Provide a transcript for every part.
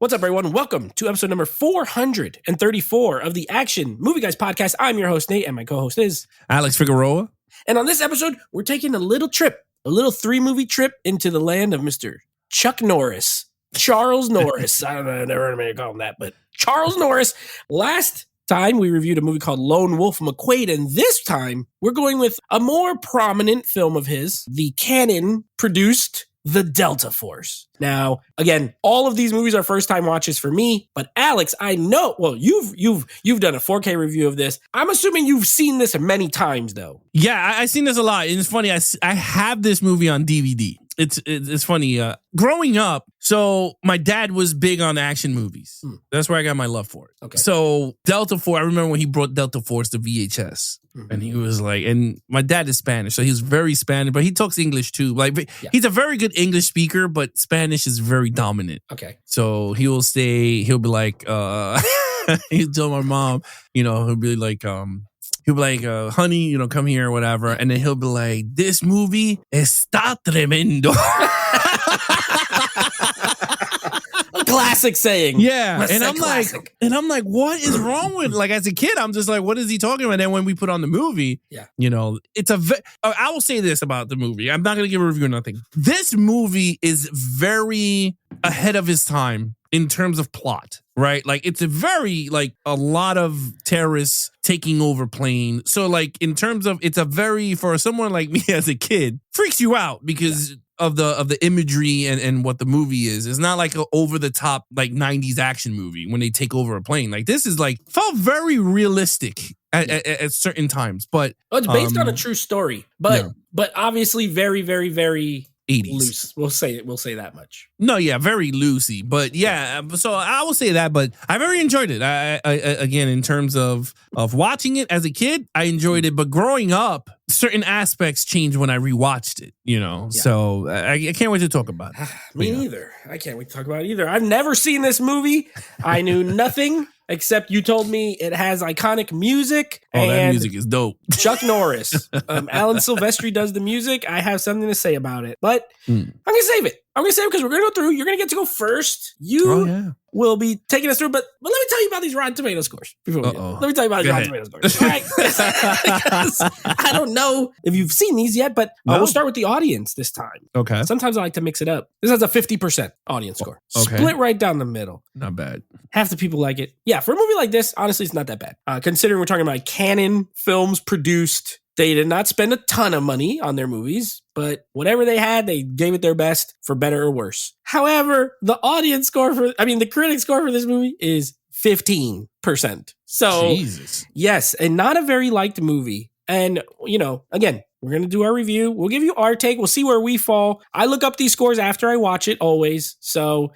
What's up, everyone? Welcome to episode number 434 of the Action Movie Guys podcast. I'm your host, Nate, and my co-host is Alex Figueroa. And on this episode, we're taking a little 3-movie trip into the land of Mr. Chuck Norris. Charles Norris. I don't know, I never heard anybody call him that, but Charles Norris. Last time we reviewed a movie called Lone Wolf McQuade, and this time we're going with a more prominent film of his, the Cannon-produced The Delta Force. Now, again, all of these movies are first-time watches for me, but Alex, I know, well, you've done a 4K review of this. I'm assuming you've seen this many times, though. Yeah, I've seen this a lot. And it's funny, I have this movie on DVD. It's funny. Growing up, so my dad was big on action movies. That's where I got my love for it. Okay. So Delta Force, I remember when he brought Delta Force to VHS. And he was like, and my dad is Spanish, so he's very Spanish, but he talks English too. He's a very good English speaker, but Spanish is very dominant. Okay. So he'll be like, he'll tell my mom, he'll be like, honey, come here or whatever. And then he'll be like, this movie está tremendo. Classic saying. Yeah. And I'm like, what is wrong with, as a kid, I'm just like, what is he talking about? And then when we put on the movie, it's I will say this about the movie. I'm not going to give a review or nothing. This movie is very ahead of his time in terms of plot, right? It's a lot of terrorists taking over plane. So in terms of, for someone like me as a kid, freaks you out because of the imagery and what the movie is. It's not like an over the top 90s action movie when they take over a plane. This is felt very realistic at certain times. But it's based on a true story, but obviously very, very, very 80s. Loose. We'll say that much. No, yeah, very loosey. But so I will say that, but I very enjoyed it. I again, in terms of watching it as a kid, I enjoyed it. But growing up, certain aspects changed when I rewatched it, So I can't wait to talk about it. Me neither. I can't wait to talk about it either. I've never seen this movie. I knew nothing. Except you told me it has iconic music. Oh, that music is dope. Chuck Norris. Alan Silvestri does the music. I have something to say about it. But I'm going to save it. Because we're going to go through. You're going to get to go first. You will be taking us through. But let me tell you about these Rotten Tomato scores. Let me tell you about these Rotten Tomato scores. All right. Because I don't know if you've seen these yet, but we'll start with the audience this time. Okay. Sometimes I like to mix it up. This has a 50% audience score. Okay. Split right down the middle. Not bad. Half the people like it. Yeah, for a movie like this, honestly, it's not that bad. Considering we're talking about Cannon films produced. They did not spend a ton of money on their movies, but whatever they had, they gave it their best for better or worse. However, the critic score for this movie is 15%. So, Jesus. Yes, and not a very liked movie. And, again, we're going to do our review. We'll give you our take. We'll see where we fall. I look up these scores after I watch it always. So,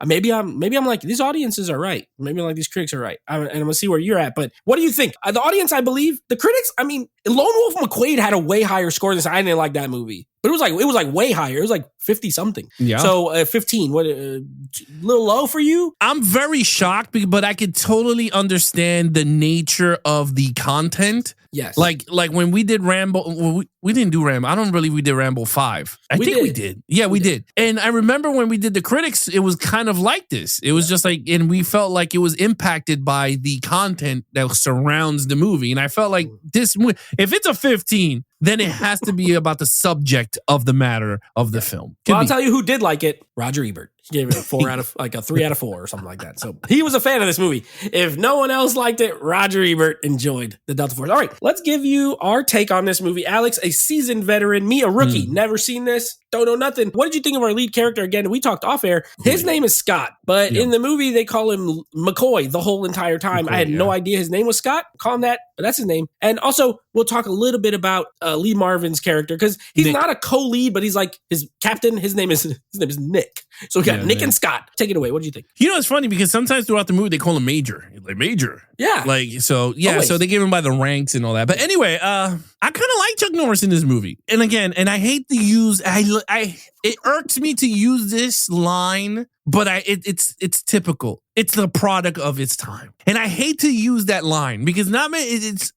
maybe I'm like, these audiences are right. Maybe I'm like, these critics are right. And I'm going to see where you're at. But what do you think? The audience, I believe, the critics, Lone Wolf McQuade had a way higher score than this. I didn't like that movie. But it was way higher. It was 50 something. Yeah. So 15, what a little low for you? I'm very shocked, but I could totally understand the nature of the content. Yes. Like when we did Rambo, we didn't do Rambo. I don't believe we did Rambo 5. I think we did. Yeah, we did. And I remember when we did the critics, it was kind of like this. It was just and we felt like it was impacted by the content that surrounds the movie. And I felt like this, if it's a 15, then it has to be about the subject of the matter of the film. I'll tell you who did like it. Roger Ebert. He gave it a 3 out of 4 or something like that. So he was a fan of this movie. If no one else liked it, Roger Ebert enjoyed The Delta Force. All right, let's give you our take on this movie. Alex, a seasoned veteran, me, a rookie, never seen this, don't know nothing. What did you think of our lead character? Again, we talked off air. His name is Scott, but in the movie, they call him McCoy the whole entire time. I had no idea his name was Scott. Call him that, but that's his name. And also, we'll talk a little bit about Lee Marvin's character, because he's not a co-lead, but he's like his captain. His name is Nick. So we got Nick and Scott. Take it away. What do you think? It's funny because sometimes throughout the movie they call him Major. Like Major. Yeah. So they give him by the ranks and all that. But anyway, I kind of like Chuck Norris in this movie. And again, I hate to use it irks me to use this line, but it's typical. It's the product of its time. And I hate to use that line because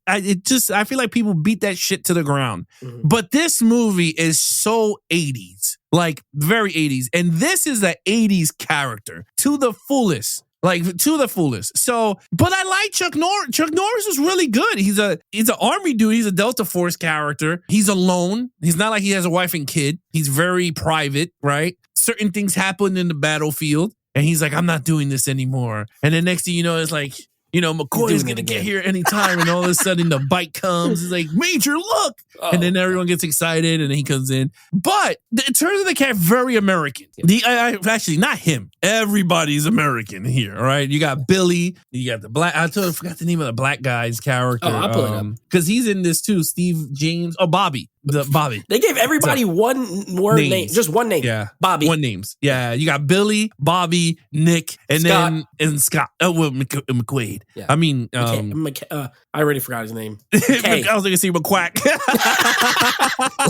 I feel like people beat that shit to the ground. Mm-hmm. But this movie is so 80s. like very 80s. And this is the 80s character to the fullest. Like to the fullest. So, but I like Chuck Norris. Chuck Norris is really good. He's an army dude. He's a Delta Force character. He's alone. He's not like he has a wife and kid. He's very private, right? Certain things happen in the battlefield, and he's like, I'm not doing this anymore. And then next thing you know, it's like, McCoy is going to get here anytime. And all of a sudden the bike comes. He's like, Major, look. Oh. And then everyone gets excited and then he comes in. But in terms of the cat, very American. Actually, not him. Everybody's American here. All right. You got Billy. You got the black. I forgot the name of the black guy's character. Oh, I'll pull it up. Because he's in this too. Steve James. Oh, Bobby. Bobby. They gave everybody one word name. Just one name. Yeah. Bobby. One names. Yeah. You got Billy, Bobby, Nick, and Scott. then Scott. Oh, well, McQuaid. Yeah. I mean, I already forgot his name. I was going to say McQuack.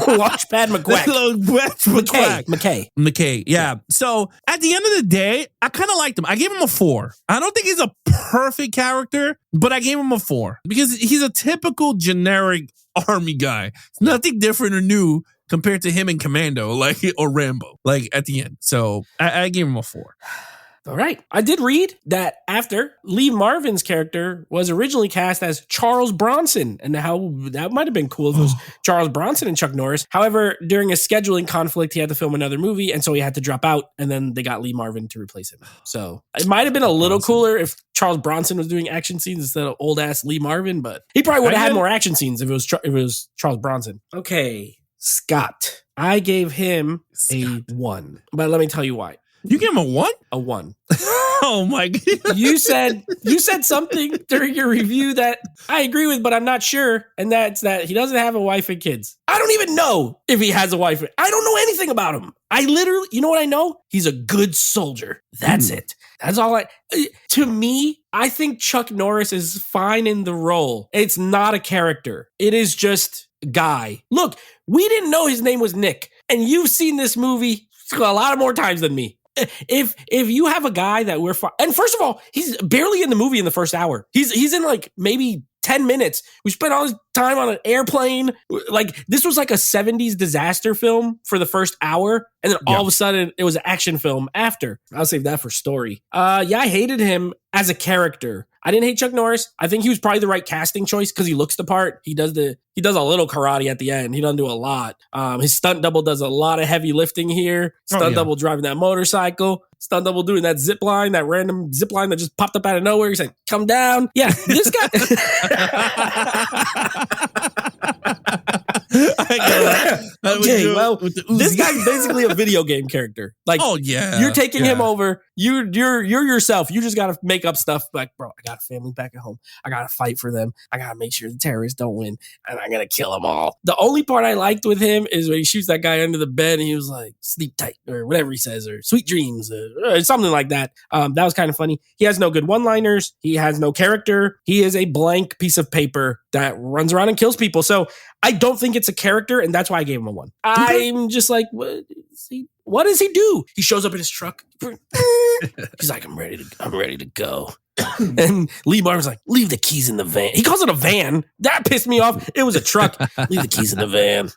Launchpad McQuack. McKay. Yeah. So at the end of the day, I kind of liked him. I gave him a 4. I don't think he's a perfect character, but I gave him a 4 because he's a typical generic army guy. It's nothing different or new compared to him in Commando, or Rambo, at the end. So I gave him a 4. All right. I did read that after Lee Marvin's character was originally cast as Charles Bronson, and how that might have been cool if it was Charles Bronson and Chuck Norris. However, during a scheduling conflict, he had to film another movie, and so he had to drop out, and then they got Lee Marvin to replace him. So it might have been a little cooler if Charles Bronson was doing action scenes instead of old ass Lee Marvin, but he probably would have had more action scenes if it was Charles Bronson. Okay, Scott. I gave him a 1, but let me tell you why. You gave him a 1? A 1. Oh my God. You said something during your review that I agree with, but I'm not sure. And that's that he doesn't have a wife and kids. I don't even know if he has a wife. I don't know anything about him. I literally, you know what I know? He's a good soldier. That's it. That's all to me, I think Chuck Norris is fine in the role. It's not a character. It is just a guy. Look, we didn't know his name was Nick. And you've seen this movie a lot more times than me. If you have a guy that and first of all, he's barely in the movie in the first hour. He's in maybe 10 minutes. We spent all this time on an airplane. This was like a 70s disaster film for the first hour. And then all of a sudden it was an action film after. I'll save that for story. I hated him as a character. I didn't hate Chuck Norris. I think he was probably the right casting choice because he looks the part. He does a little karate at the end. He doesn't do a lot. His stunt double does a lot of heavy lifting here. Stunt double driving that motorcycle. Stunt double doing that zip line, that random zip line that just popped up out of nowhere. He's like, come down. Yeah, this guy. Okay, well, this guy's basically a video game character. You're taking him over. You're yourself. You just got to make up stuff like, bro, I got a family back at home. I got to fight for them. I got to make sure the terrorists don't win. And I'm going to kill them all. The only part I liked with him is when he shoots that guy under the bed and he was like, sleep tight or whatever he says, or sweet dreams or something like that. That was kind of funny. He has no good one-liners. He has no character. He is a blank piece of paper that runs around and kills people. So I don't think it's a character, and that's why I gave him a 1. I'm just like, what does he do? He shows up in his truck. He's like, I'm ready to go. And Lee Marvin's like, leave the keys in the van. He calls it a van. That pissed me off. It was a truck. Leave the keys in the van.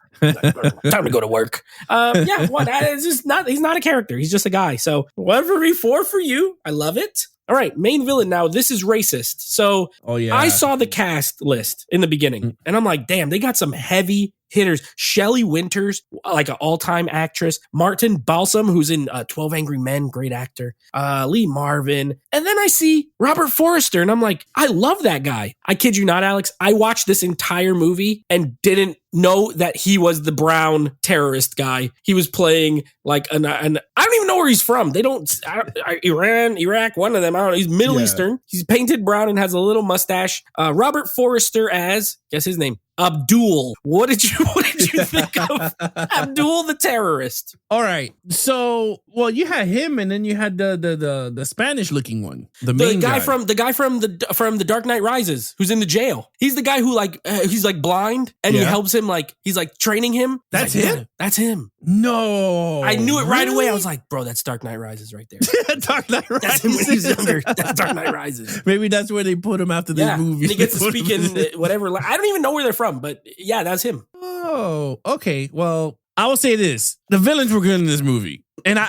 Time to go to work. It's just not. He's not a character. He's just a guy. So whatever 4 for you. I love it. All right, main villain now. This is racist. So I saw the cast list in the beginning, and I'm like, damn, they got some heavy hitters. Shelley Winters, like an all-time actress. Martin Balsam, who's in 12 Angry Men, great actor. Lee Marvin. And then I see Robert Forster, and I'm like, I love that guy. I kid you not, Alex. I watched this entire movie and didn't know that he was the brown terrorist guy. He was playing like an I don't even know where he's from. They don't Iran, Iraq, one of them. I don't know. He's Middle Eastern. He's painted brown and has a little mustache. Robert Forster as, guess his name, Abdul. What did you think of Abdul the terrorist? All right. So, you had him, and then you had the Spanish looking one, the main guy from the Dark Knight Rises, who's in the jail. He's the guy who he's like blind, and he helps him, he's like training him. That's him. Yeah, that's him. No, I knew it right away. I was like, bro, that's Dark Knight Rises right there. Dark Knight Rises. That's him when he's younger. That's Dark Knight Rises. Maybe that's where they put him after this movie. And he gets to speak in whatever. I don't even know where they're from, but yeah, that's him. Oh, okay. Well, I will say this: the villains were good in this movie, and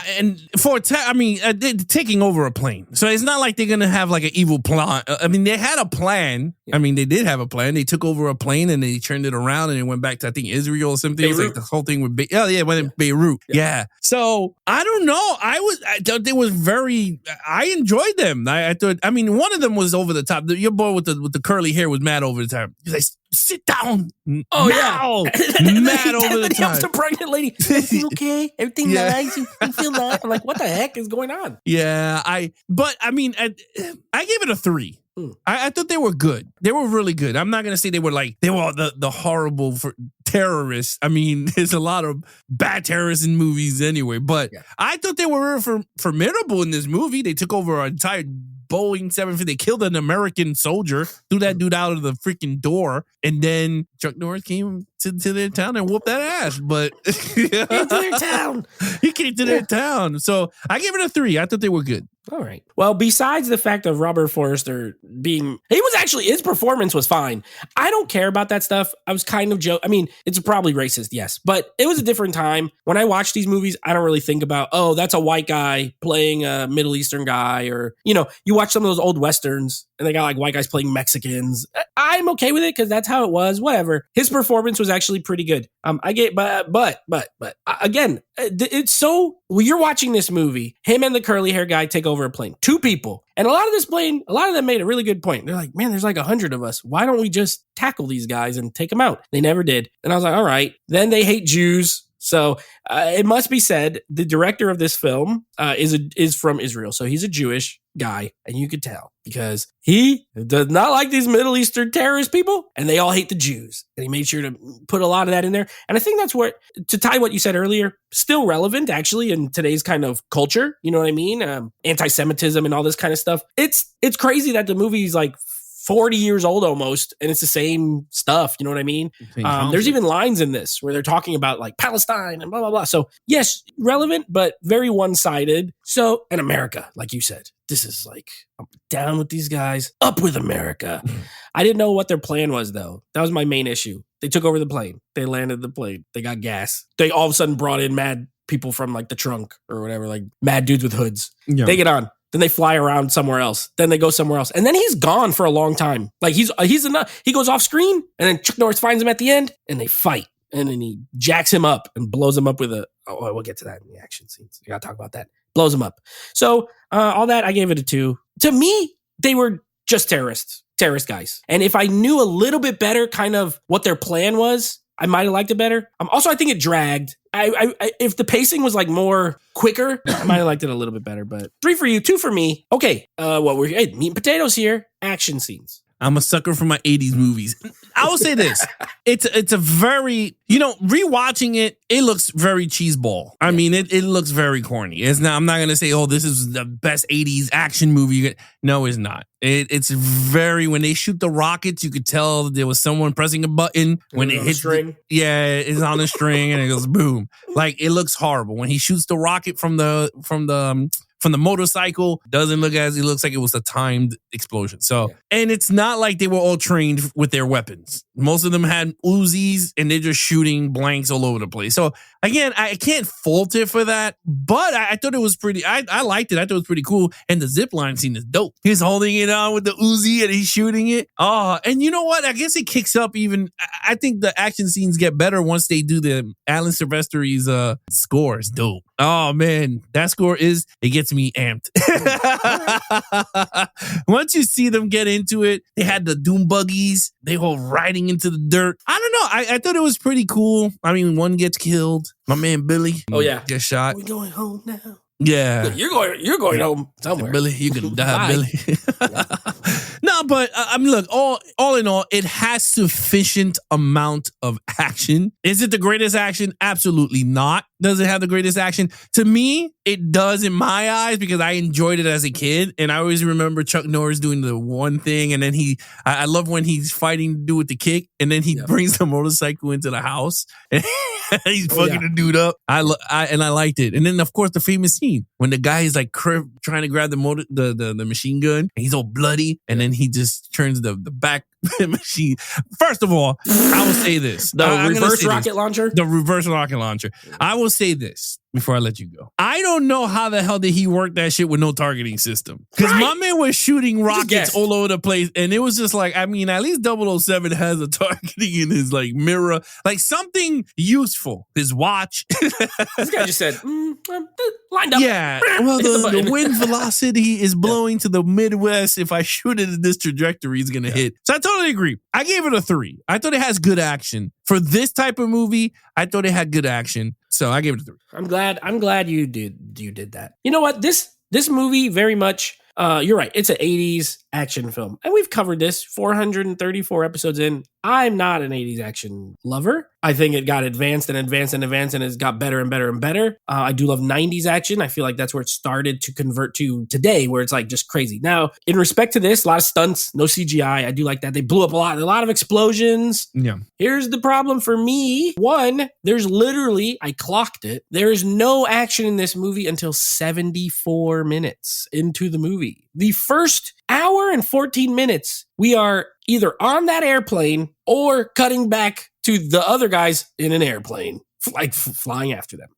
taking over a plane. So it's not like they're gonna have like an evil plan. I mean, they had a plan. Yeah. I mean, they did have a plan. They took over a plane and they turned it around and it went back to, I think, Israel or something. Beirut. It was like the whole thing with in Beirut. Yeah. So I don't know. I thought they was very. I enjoyed them. I thought. I mean, one of them was over the top. Your boy with the curly hair was mad over the top. He's like, sit down. Oh now. Yeah, mad over the top. The pregnant lady. Everything okay? Everything nice? You feel nice? I'm like, what the heck is going on? Yeah, I gave it a 3. I thought they were good. They were really good. I'm not going to say they were the horrible terrorists. I mean, there's a lot of bad terrorists in movies anyway, but I thought they were formidable in this movie. They took over our entire Boeing 750. They killed an American soldier, threw that dude out of the freaking door, and then Chuck Norris came to their town and whooped that ass. But he came to their town. He came to their town. So I gave it a 3. I thought they were good. All right. Well, besides the fact of Robert Forster his performance was fine. I don't care about that stuff. I was kind of joking. I mean, it's probably racist, yes, but it was a different time. When I watch these movies, I don't really think about, oh, that's a white guy playing a Middle Eastern guy, or, you watch some of those old Westerns and they got like white guys playing Mexicans. I'm okay with it because that's how it was. Whatever. His performance was actually pretty good. But again, it's so, when you're watching this movie, him and the curly hair guy take over a plane. 2 people. And a lot of them made a really good point. They're like, man, there's like 100 of us. Why don't we just tackle these guys and take them out? They never did. And I was like, all right. Then they hate Jews. So it must be said, the director of this film is from Israel. So he's a Jewish guy, and you could tell because he does not like these Middle Eastern terrorist people, and they all hate the Jews. And he made sure to put a lot of that in there. And I think that's what, to tie what you said earlier, still relevant actually in today's kind of culture. You know what I mean? Anti-Semitism and all this kind of stuff. It's crazy that the movie's like 40 years old almost, and it's the same stuff. You know what I mean? There's even lines in this where they're talking about like Palestine and blah, blah, blah. So yes, relevant, but very one-sided. So, and America, like you said, this is like, I'm down with these guys, up with America. I didn't know what their plan was though. That was my main issue. They took over the plane. They landed the plane. They got gas. They all of a sudden brought in mad people from like the trunk or whatever, like mad dudes with hoods. Yeah. They get on. Then they fly around somewhere else. Then they go somewhere else. And then he's gone for a long time. Like he goes off screen, and then Chuck Norris finds him at the end, and they fight. And then he jacks him up and blows him up with we'll get to that in the action scenes. We got to talk about that. Blows him up. So all that, I gave it a 2. To me, they were just terrorist guys. And if I knew a little bit better kind of what their plan was, I might have liked it better. Also, I think it dragged. If the pacing was like more quicker, I might have liked it a little bit better. But 3 for you, 2 for me. Okay, meat and potatoes here. Action scenes. I'm a sucker for my 80s movies. I will say this. It's a very, rewatching it looks very cheeseball. I mean, it looks very corny. I'm not going to say, oh, this is the best 80s action movie. No, it's not. It's very, when they shoot the rockets, you could tell there was someone pressing a button. When it hits string. It's on a string and it goes boom. Like, it looks horrible. When he shoots the rocket from the motorcycle, it looks like it was a timed explosion. So, and it's not like they were all trained with their weapons. Most of them had Uzis and they're just shooting blanks all over the place. So again, I can't fault it for that, but I thought it was pretty, I liked it. I thought it was pretty cool. And the zip line scene is dope. He's holding it on with the Uzi and he's shooting it. Oh, and you know what? I guess it kicks up even, I think the action scenes get better once they do the Alan Silvestri's score. It's dope. Oh man, that score it gets me amped. Once you see them get into it, they had the doom buggies, they go riding into the dirt. I don't know. I thought it was pretty cool. I mean, one gets killed. My man Billy. Oh yeah, gets shot. We're going home now. Yeah, look, you're going home somewhere. Billy, you're gonna die, Billy. No, but look, all in all, it has sufficient amount of action. Is it the greatest action? Absolutely not. Does it have the greatest action? To me, it does in my eyes because I enjoyed it as a kid. And I always remember Chuck Norris doing the one thing. And then I love when he's fighting to do with the kick. And then he brings the motorcycle into the house. And he's fucking the dude up. I liked it. And then, of course, the famous scene when the guy is like trying to grab the machine gun. And he's all bloody. And then he just turns the machine. First of all, I will say this. The reverse rocket launcher? The reverse rocket launcher. I will say this before I let you go. I don't know how the hell did he work that shit with no targeting system. Because my man was shooting rockets all over the place. And it was just like, I mean, at least 007 has a targeting in his like mirror. Like something useful. His watch. This guy just said, lined up. Yeah. Well, the wind velocity is blowing to the Midwest. If I shoot it in this trajectory, it's going to hit. So I totally agree. I gave it a 3. I thought it has good action. For this type of movie, I thought it had good action. So I gave it a 3. I'm glad you did that. You know what? This movie very much, you're right. It's an 80s action film. And we've covered this 434 episodes in. I'm not an 80s action lover. I think it got advanced and advanced and advanced and it's got better and better and better. I do love 90s action. I feel like that's where it started to convert to today, where it's like just crazy. Now, in respect to this, a lot of stunts, no CGI. I do like that. They blew up a lot of explosions. Yeah. Here's the problem for me. One, there's literally, I clocked it, there is no action in this movie until 74 minutes into the movie. The first hour and 14 minutes, we are either on that airplane or cutting back to the other guys in an airplane, like flying after them.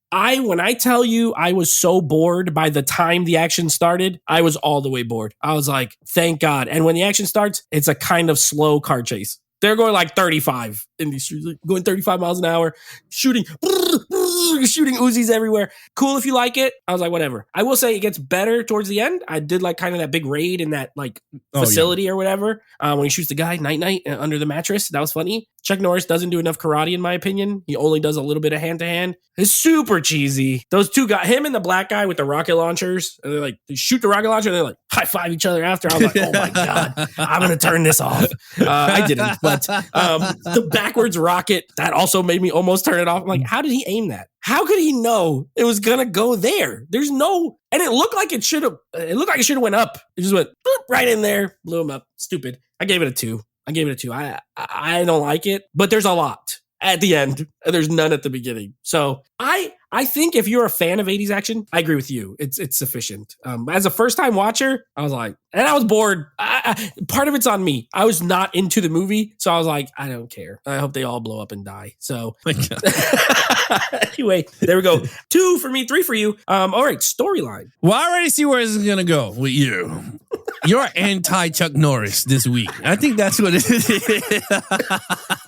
When I tell you I was so bored by the time the action started, I was all the way bored. I was like, thank God. And when the action starts, it's a kind of slow car chase. They're going like 35 in these streets, going 35 miles an hour, shooting Uzis everywhere. Cool if you like it. I was like, whatever. I will say it gets better towards the end. I did like kind of that big raid in that like facility or whatever. When he shoots the guy night under the mattress. That was funny. Chuck Norris doesn't do enough karate in my opinion. He only does a little bit of hand to hand. It's super cheesy. Those two guys, him and the black guy with the rocket launchers, and they're like, they shoot the rocket launcher and they're like high five each other after. I was like, oh my God, I'm going to turn this off. I didn't, but the backwards rocket, that also made me almost turn it off. I'm like, how did he aim that? How could he know it was going to go there? There's no, and it looked like it should have went up. It just went right in there, blew him up. Stupid. I gave it a 2. I don't like it, but there's a lot at the end. And there's none at the beginning. So I think if you're a fan of 80s action, I agree with you. It's sufficient. As a first time watcher, I was like, and I was bored. Part of it's on me. I was not into the movie. So I was like, I don't care. I hope they all blow up and die. So anyway, there we go. 2 for me, 3 for you. All right, storyline. Well, I already see where this is going to go with you. You're anti-Chuck Norris this week. I think that's what it is.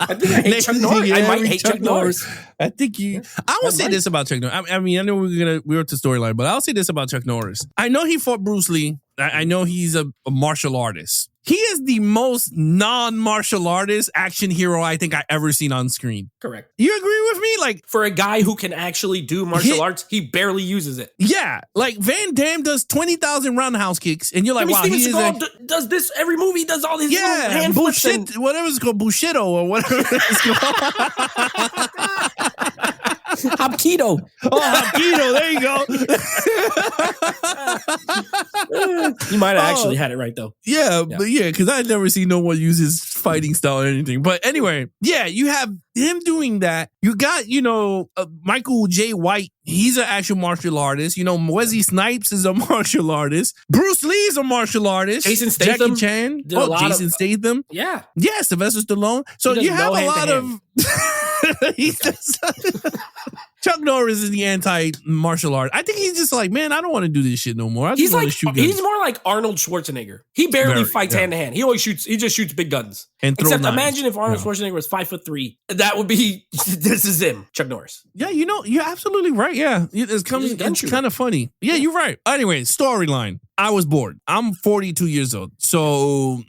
I think I hate Chuck Norris. I might hate Chuck Norris. I think you. I will say this about Chuck Norris. I mean, I know we're at the storyline, but I'll say this about Chuck Norris. I know he fought Bruce Lee. I know he's a martial artist. He is the most non-martial artist action hero I think I ever seen on screen. Correct. You agree with me? Like, for a guy who can actually do martial arts, he barely uses it. Yeah. Like Van Damme does 20,000 roundhouse kicks and you're like, wow, Steven Seagal does this every movie, does all these hand flips bullshit, whatever it's called, Bushido or whatever it's called. Hapkido. Oh, Hapkido. There you go. You might have actually had it right, though. Yeah, but because I've never seen no one use his fighting style or anything. But anyway, yeah, you have him doing that. You got, Michael J. White. He's an actual martial artist. Wesley Snipes is a martial artist. Bruce Lee is a martial artist. Jason Statham. Jackie Chan. Jason Statham. Yeah. Yeah, Sylvester Stallone. So you have a lot of... Chuck Norris is the anti-martial art. I think he's just like, man, I don't want to do this shit no more. I just want to shoot guns. He's more like Arnold Schwarzenegger. He barely fights hand to hand. He just shoots big guns. Except imagine if Arnold Schwarzenegger was 5'3". That would be, this is him, Chuck Norris. Yeah, you're absolutely right. Yeah, it's kind of funny. Yeah, you're right. Anyway, storyline. I was bored. I'm 42 years old. So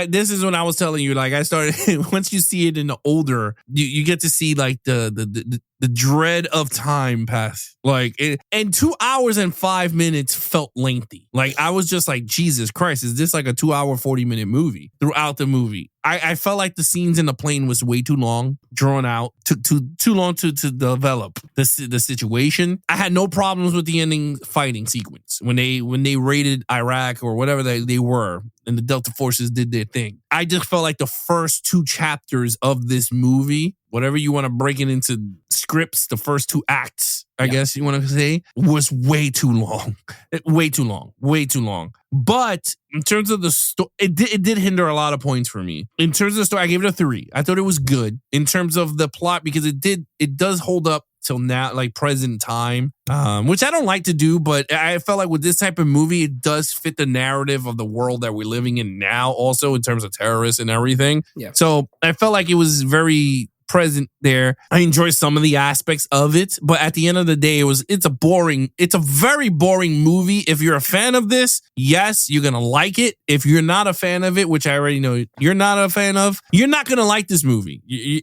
this is when I was telling you, like I started, once you see it in the older, you get to see like the dread of time pass. Like and 2 hours and 5 minutes felt lengthy. Like I was just like, Jesus Christ, is this like a 2 hour, 40-minute movie throughout the movie? I felt like the scenes in the plane was way too long, drawn out, too long to develop the situation. I had no problems with the ending fighting sequence when they raided Iraq or whatever they were, and the Delta Forces did their thing. I just felt like the first 2 chapters of this movie, whatever you want to break it into scripts, the first 2 acts, I guess you want to say, was way too long. Way too long. But in terms of the story, it did hinder a lot of points for me. In terms of the story, I gave it a 3. I thought it was good. In terms of the plot, because it does hold up till now, like present time, which I don't like to do, but I felt like with this type of movie, it does fit the narrative of the world that we're living in now, also in terms of terrorists and everything. Yeah. So I felt like it was very present there. I enjoy some of the aspects of it, but at the end of the day, it's a very boring movie. If you're a fan of this, yes, you're gonna like it. If you're not a fan of it, which I already know you're not a fan of, you're not gonna like this movie. You're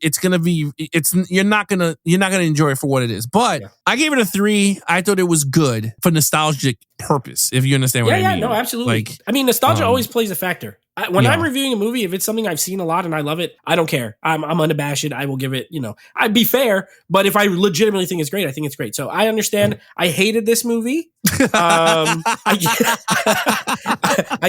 not gonna enjoy it for what it is. But I gave it a 3. I thought it was good for nostalgic purpose, if you understand what I mean. Yeah, no, absolutely. Like, I mean, nostalgia always plays a factor. When I'm reviewing a movie, if it's something I've seen a lot and I love it, I don't care. I'm unabashed. I will give it, I'd be fair, but if I legitimately think it's great, I think it's great. So I understand. I hated this movie. I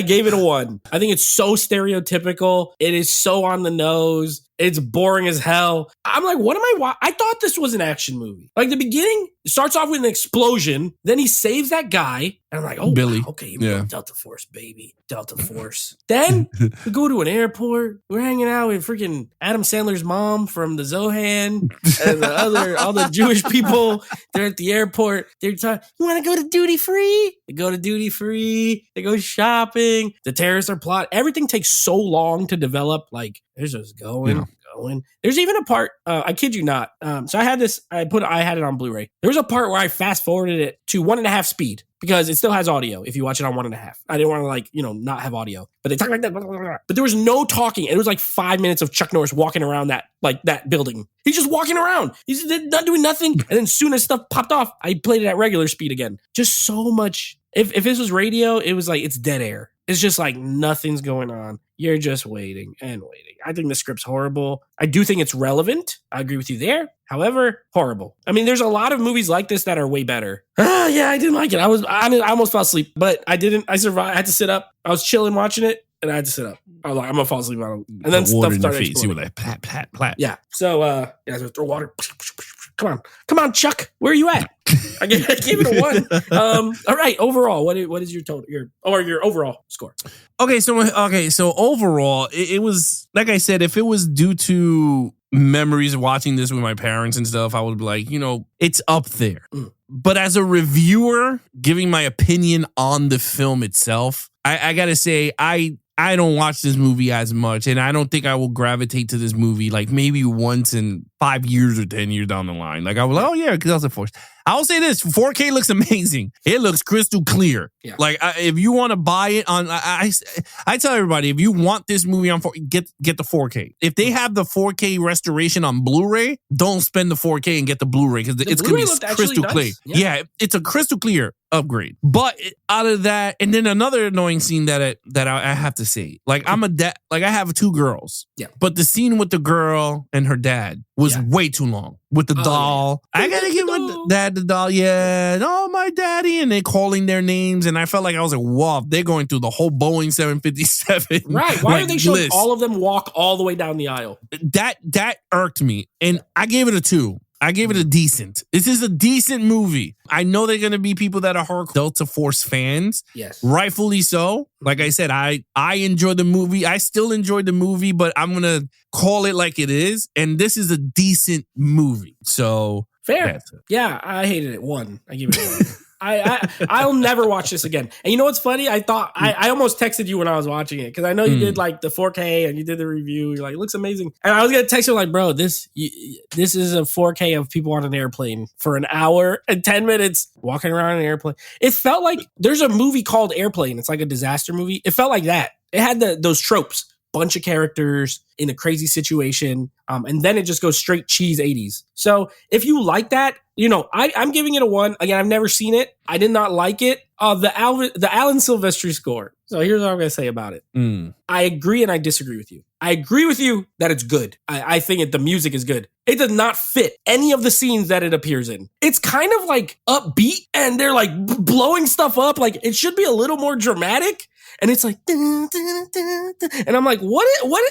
gave it a 1. I think it's so stereotypical. It is so on the nose. It's boring as hell. I'm like, what am I I thought this was an action movie. Like the beginning starts off with an explosion. Then he saves that guy. And I'm like, oh, Billy. Wow, okay, Delta Force, baby. Delta Force. Then we go to an airport. We're hanging out with freaking Adam Sandler's mom from the Zohan and all the Jewish people. They're at the airport. They're talking, you want to go to duty free? They go to duty free. They go shopping. The terrorists are plotting. Everything takes so long to develop. Like, they're just going. There's even a part, I kid you not. So I had this, I had it on Blu-ray. There was a part where I fast forwarded it to 1.5 speed because it still has audio if you watch it on 1.5. I didn't want to not have audio, but they talk like that. But there was no talking. It was like 5 minutes of Chuck Norris walking around that building. He's just walking around. He's not doing nothing. And then as soon as stuff popped off, I played it at regular speed again. Just so much. If this was radio, it was like, it's dead air. It's just like nothing's going on. You're just waiting and waiting. I think the script's horrible. I do think it's relevant. I agree with you there. However, horrible. I mean, there's a lot of movies like this that are way better. Yeah, I didn't like it. I almost fell asleep, but I didn't. I survived. I had to sit up. I was chilling watching it, and I had to sit up. I was like, I'm gonna fall asleep. And then stuff started exploding. You were like, plat, plat, plat. Yeah. So, throw water. Come on, Chuck. Where are you at? I gave it a 1. All right. Overall, what is your total? Your overall score? Okay. So overall, it was like I said. If it was due to memories of watching this with my parents and stuff, I would be like, it's up there. But as a reviewer, giving my opinion on the film itself, I gotta say, I don't watch this movie as much, and I don't think I will gravitate to this movie like maybe once in 5 years or 10 years down the line. Like I was like, oh yeah, because I was a force. I'll say this: 4K looks amazing. It looks crystal clear. Yeah. Like if you want to buy it on, I tell everybody, if you want this movie on 4K, get the 4K. If they have the 4K restoration on Blu-ray, don't spend the 4K and get the Blu-ray because it's going to be crystal clear. Yeah, it's a crystal clear upgrade. But out of that, and then another annoying scene that I have to say, like I'm a dad, like I have 2 girls. Yeah. But the scene with the girl and her dad was way too long. With the doll. Yeah. I gotta give my dad the doll. Yeah. Oh, my daddy. And they calling their names. And I felt like I was like, wow, they're going through the whole Boeing 757. Right. Why are they showing all of them walk all the way down the aisle? That irked me. And I gave it a 2. I gave it a decent. This is a decent movie. I know there are going to be people that are hardcore Delta Force fans. Yes. Rightfully so. Like I said, I enjoy the movie. I still enjoy the movie, but I'm going to call it like it is. And this is a decent movie. So. Fair. Yeah, I hated it. 1. I gave it a 1. I'll never watch this again. And you know what's funny? I thought I almost texted you when I was watching it because I know you did like the 4K and you did the review. You're like, it looks amazing. And I was gonna text you like, bro, this is a 4K of people on an airplane for an hour and 10 minutes walking around an airplane. It felt like there's a movie called Airplane. It's like a disaster movie. It felt like that. It had those tropes. Bunch of characters in a crazy situation, and then it just goes straight cheese 80s. So if you like that, I'm giving it a 1. Again, I've never seen it. I did not like it. The Alan Silvestri score. So here's what I'm going to say about it. I agree and I disagree with you. I agree with you that it's good. I think the music is good. It does not fit any of the scenes that it appears in. It's kind of like upbeat and they're like blowing stuff up. Like it should be a little more dramatic. and it's like, dun, dun, dun, dun, and I'm like, what,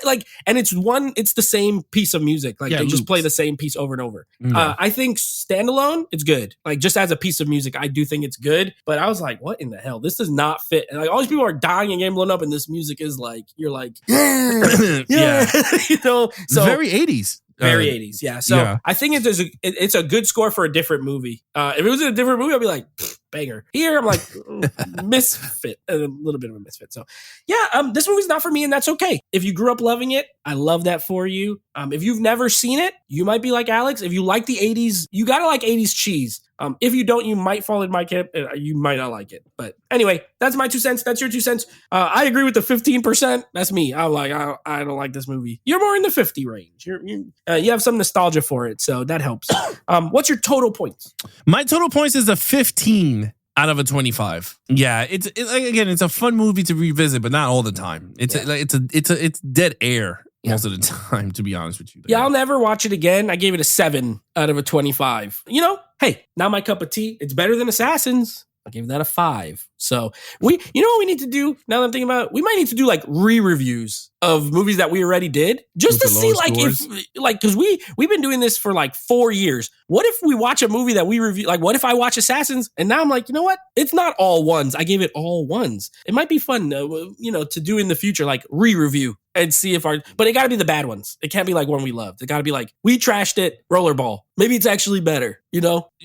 like, and it's the same piece of music. Like they just play the same piece over and over. I think standalone, it's good. Like just as a piece of music, I do think it's good. But I was like, what in the hell? This does not fit. And like all these people are dying and getting blown up, and this music is like, you're like, yeah. So very 80s. Very 80s, yeah. So I think it's a good score for a different movie. If it was a different movie, I'd be like, banger. Here, I'm like, misfit, a little bit of a misfit. So yeah, this movie's not for me, and that's okay. If you grew up loving it, I love that for you. If you've never seen it, you might be like Alex. If you like the 80s, you gotta like 80s cheese. If you don't, you might fall in my camp. You might not like it. But anyway, that's my 2 cents. That's your 2 cents. I agree with the 15%. That's me. I'm like, I don't like this movie. You're more in the 50 range. You have some nostalgia for it, so that helps. What's your total points? My total points is a 15 out of a 25. Yeah, it's a fun movie to revisit, but not all the time. It's dead air. Most of the time, to be honest with you. Yeah, I'll never watch it again. I gave it a 7 out of a 25. Hey, not my cup of tea. It's better than Assassins. I gave that a 5. So what we need to do now that I'm thinking about it, we might need to do like re-reviews of movies that we already did just to see like scores. Because we've been doing this for like 4 years. What if we watch a movie that we review? Like what if I watch Assassins and now I'm like, you know what? It's not all ones. I gave it all ones. It might be fun, to do in the future, like re-review and see but it got to be the bad ones. It can't be like one we loved. It got to be like, we trashed it, Rollerball. Maybe it's actually better,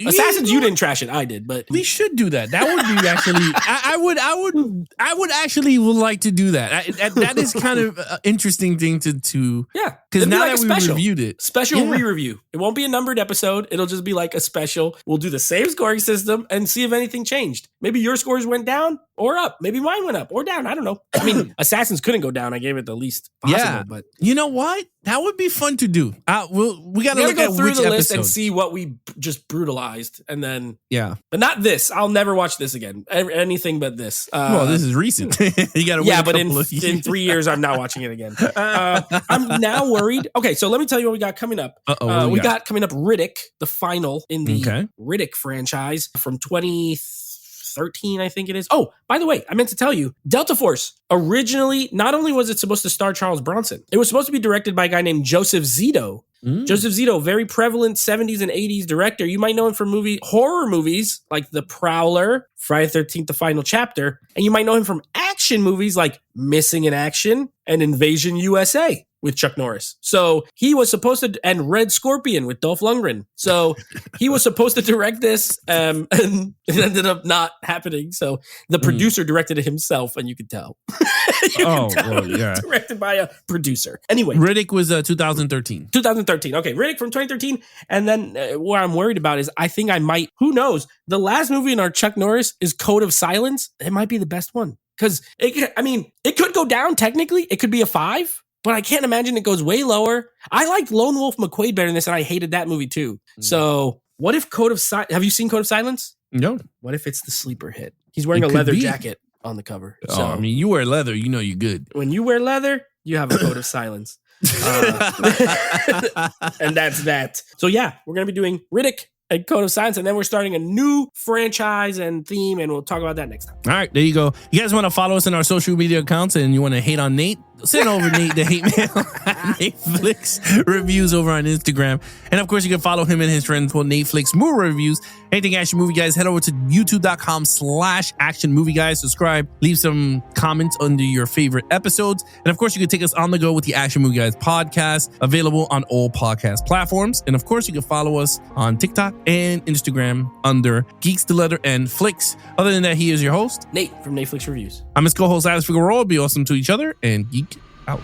Assassins, you didn't trash it, I did, but we should do that. That would be actually, I would actually like to do that. That is kind of an interesting thing to yeah. Because now that we reviewed it, special re-review. It won't be a numbered episode. It'll just be like a special. We'll do the same scoring system and see if anything changed. Maybe your scores went down or up. Maybe mine went up or down. I don't know. I mean, Assassins couldn't go down. I gave it the least possible. But you know what? That would be fun to do. We got to look go at through which the list episode. and see what we just brutalized, and then but not this. I'll never watch this again. Anything but this. Well, this is recent. You got to wait. But in 3 years, I'm not watching it again. I'm now worried. Okay, so let me tell you what we got coming up. We got coming up Riddick, the final in the Riddick franchise from 2013, I think it is. Oh, by the way, I meant to tell you, Delta Force, originally, not only was it supposed to star Charles Bronson, it was supposed to be directed by a guy named Joseph Zito. Joseph Zito, very prevalent 70s and 80s director. You might know him from horror movies like The Prowler, Friday the 13th, The Final Chapter. And you might know him from action movies like Missing in Action and Invasion USA with Chuck Norris. So he was supposed to, and Red Scorpion with Dolph Lundgren. So he was supposed to direct this, and it ended up not happening. So the producer directed it himself, and you could tell. Directed by a producer. Anyway. Riddick was 2013. 2013. Okay, Riddick from 2013. And then what I'm worried about is I think I might, who knows? The last movie in our Chuck Norris is Code of Silence. It might be the best one. Because, it could go down technically. It could be a 5. But I can't imagine it goes way lower. I liked Lone Wolf McQuade better than this, and I hated that movie too. So what if Code of Silence... Have you seen Code of Silence? No. What if it's the sleeper hit? He's wearing a leather jacket on the cover. So, you wear leather, you're good. When you wear leather, you have a Code of Silence. And that's that. So yeah, we're going to be doing Riddick and Code of Silence, and then we're starting a new franchise and theme, and we'll talk about that next time. All right, there you go. You guys want to follow us on our social media accounts and you want to hate on Nate? Send over Nate the hate mail at Netflix Reviews over on Instagram. And of course, you can follow him and his friends for Netflix Movie Reviews. Anything Action Movie Guys, head over to youtube.com/Action Movie Guys. Subscribe, leave some comments under your favorite episodes. And of course, you can take us on the go with the Action Movie Guys podcast, available on all podcast platforms. And of course, you can follow us on TikTok and Instagram under Geeks the Letter and Flicks. Other than that, he is your host, Nate from Netflix Reviews. I'm his co-host, Alex Figueroa. Be awesome to each other and geek out.